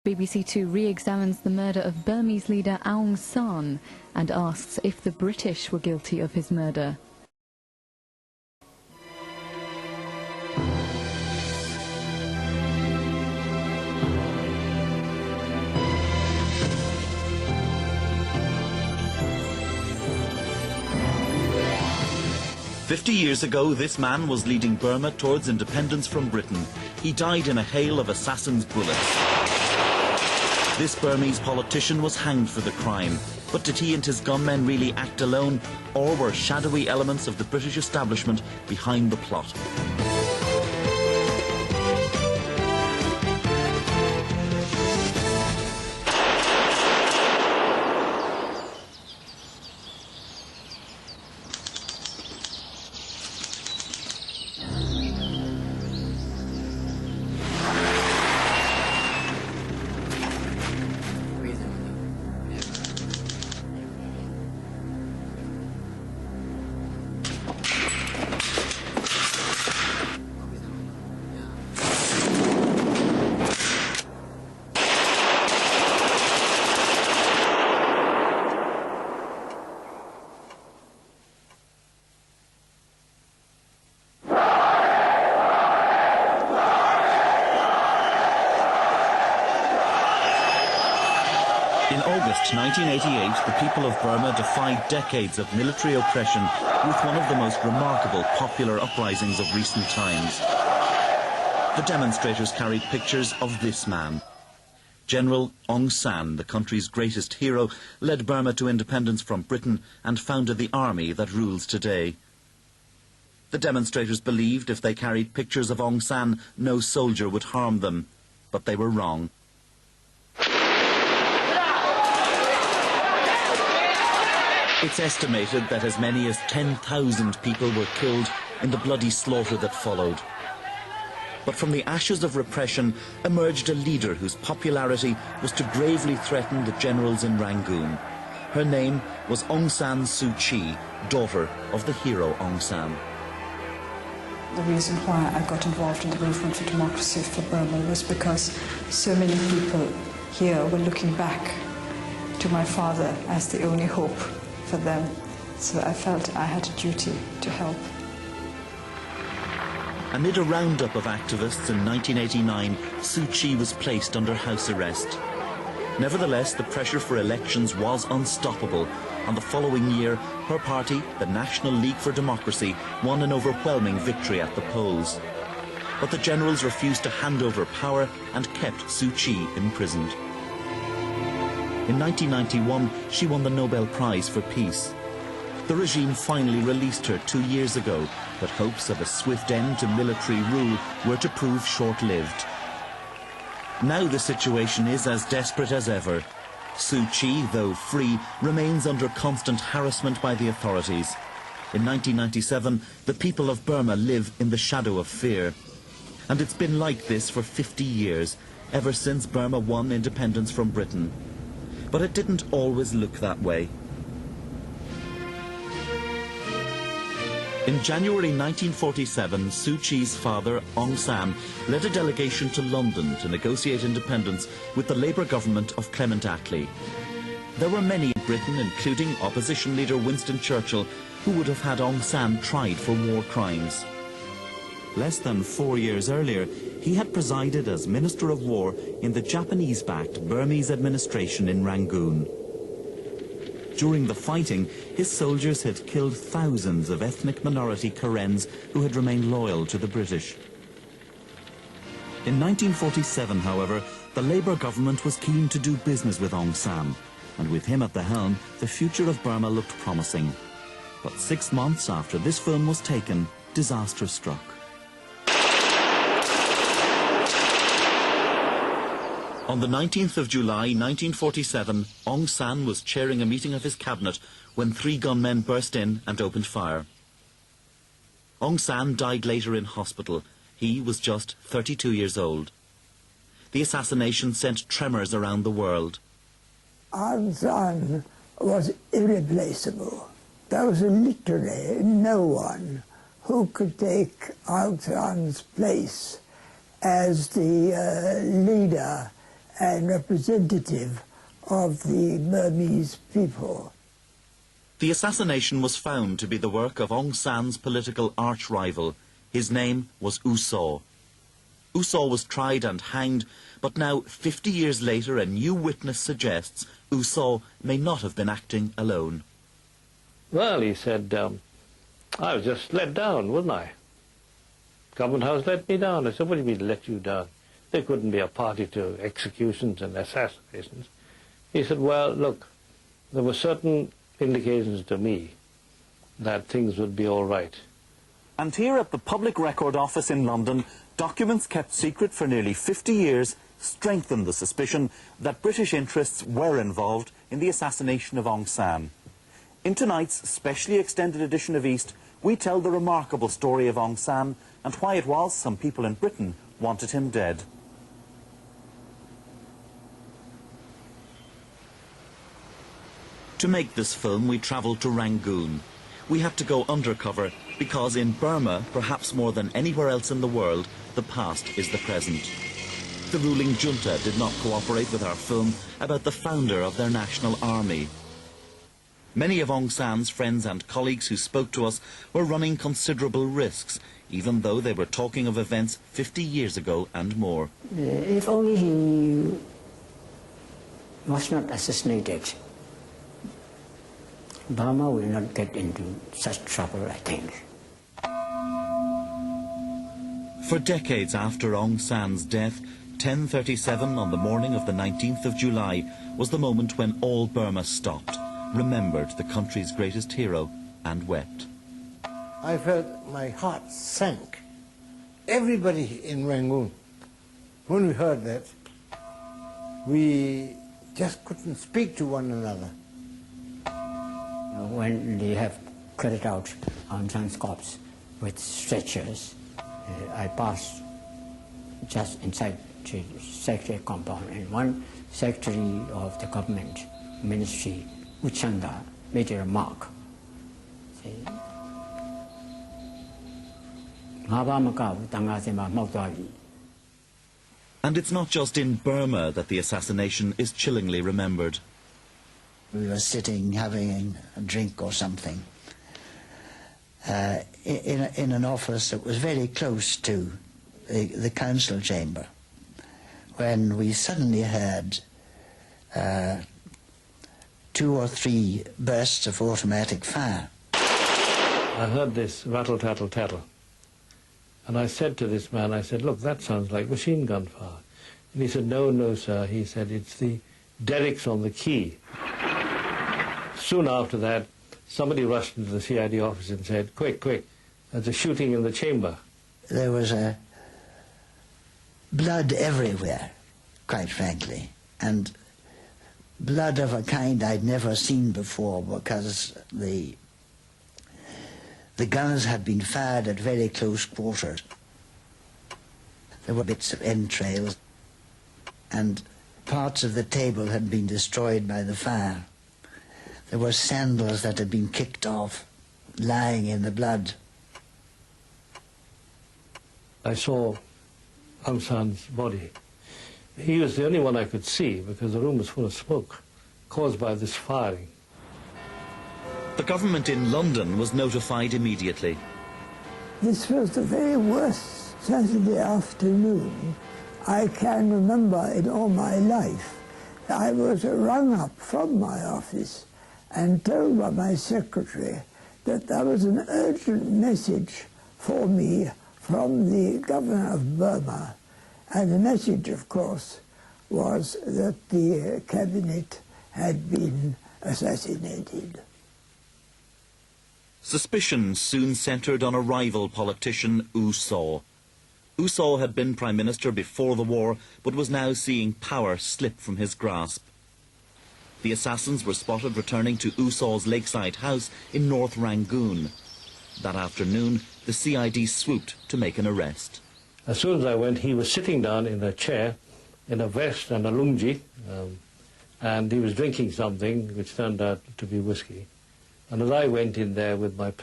BBC Two re-examines the murder of Burmese leader Aung San and asks if the British were guilty of his murder. "50 years ago, this man was leading Burma towards independence from Britain. He died in a hail of assassins' bullets. This Burmese politician was hanged for the crime. But did he and his gunmen really act alone, or were shadowy elements of the British establishment behind the plot?" In August 1988, the people of Burma defied decades of military oppression with one of the most remarkable popular uprisings of recent times. The demonstrators carried pictures of this man. General Aung San, the country's greatest hero, led Burma to independence from Britain and founded the army that rules today. The demonstrators believed if they carried pictures of Aung San, no soldier would harm them, but they were wrong. It's estimated that as many as 10,000 people were killed in the bloody slaughter that followed. But from the ashes of repression emerged a leader whose popularity was to gravely threaten the generals in Rangoon. Her name was Aung San Suu Kyi, daughter of the hero Aung San. The reason why I got involved in the movement for democracy for Burma was because so many people here were looking back to my father as the only hope for them, so I felt I had a duty to help. Amid a roundup of activists in 1989, Suu Kyi was placed under house arrest. Nevertheless, the pressure for elections was unstoppable, and the following year, her party, the National League for Democracy, won an overwhelming victory at the polls. But the generals refused to hand over power and kept Suu Kyi imprisoned. In 1991, she won the Nobel Prize for Peace. The regime finally released her 2 years ago, but hopes of a swift end to military rule were to prove short-lived. Now the situation is as desperate as ever. Suu Kyi, though free, remains under constant harassment by the authorities. In 1997, the people of Burma live in the shadow of fear. And it's been like this for 50 years, ever since Burma won independence from Britain. But it didn't always look that way. In January 1947, Suu Kyi's father, Aung San, led a delegation to London to negotiate independence with the Labour government of Clement Attlee. There were many in Britain, including opposition leader Winston Churchill, who would have had Aung San tried for war crimes. Less than 4 years earlier, he had presided as Minister of War in the Japanese-backed Burmese administration in Rangoon. During the fighting, his soldiers had killed thousands of ethnic minority Karens who had remained loyal to the British. In 1947, however, the Labour government was keen to do business with Aung San, and with him at the helm, the future of Burma looked promising. But 6 months after this film was taken, disaster struck. On the 19th of July 1947, Aung San was chairing a meeting of his cabinet when 3 gunmen burst in and opened fire. Aung San died later in hospital. He was just 32 years old. The assassination sent tremors around the world. Aung San was irreplaceable. There was literally no one who could take Aung San's place as the leader and representative of the Burmese people. The assassination was found to be the work of Aung San's political arch-rival. His name was U Saw. U Saw was tried and hanged, but now, 50 years later, a new witness suggests U Saw may not have been acting alone. Well, he said, I was just let down, wasn't I? Government House let me down. I said, what do you mean let you down? There couldn't be a party to executions and assassinations. He said, well, look, there were certain indications to me that things would be all right. And here at the Public Record Office in London, documents kept secret for nearly 50 years strengthened the suspicion that British interests were involved in the assassination of Aung San. In tonight's specially extended edition of East, we tell the remarkable story of Aung San and why it was some people in Britain wanted him dead. To make this film, we travelled to Rangoon. We had to go undercover because in Burma, perhaps more than anywhere else in the world, the past is the present. The ruling junta did not cooperate with our film about the founder of their national army. Many of Aung San's friends and colleagues who spoke to us were running considerable risks, even though they were talking of events 50 years ago and more. If only he was not assassinated, Burma will not get into such trouble, I think. For decades after Aung San's death, 10:37 on the morning of the 19th of July was the moment when all Burma stopped, remembered the country's greatest hero, and wept. I felt my heart sank. Everybody in Rangoon, when we heard that, we just couldn't speak to one another. When they have carried out Aung San's corpse with stretchers, I passed just inside the secretary compound, and one secretary of the government ministry, Uchanda, made a remark. And it's not just in Burma that the assassination is chillingly remembered. We were sitting having a drink or something in an office that was very close to the council chamber, when we suddenly heard 2 or 3 bursts of automatic fire. I heard this rattle, tattle, tattle. And I said to this man, I said, look, that sounds like machine gun fire. And he said, no, no, sir. He said, it's the derricks on the quay. Soon after that, somebody rushed into the CID office and said, quick, quick, there's a shooting in the chamber. There was blood everywhere, quite frankly, and blood of a kind I'd never seen before, because the guns had been fired at very close quarters. There were bits of entrails, and parts of the table had been destroyed by the fire. There were sandals that had been kicked off, lying in the blood. I saw Aung San's body. He was the only one I could see because the room was full of smoke caused by this firing. The government in London was notified immediately. This was the very worst Saturday afternoon I can remember in all my life. I was rung up from my office and told by my secretary that there was an urgent message for me from the governor of Burma. And the message, of course, was that the cabinet had been assassinated. Suspicion soon centred on a rival politician, U Saw. U Saw had been Prime Minister before the war, but was now seeing power slip from his grasp. The assassins were spotted returning to U Saw's lakeside house in North Rangoon. That afternoon, the CID swooped to make an arrest. As soon as I went, he was sitting down in a chair, in a vest and a lungi, and he was drinking something which turned out to be whiskey. And as I went in there with my pistol,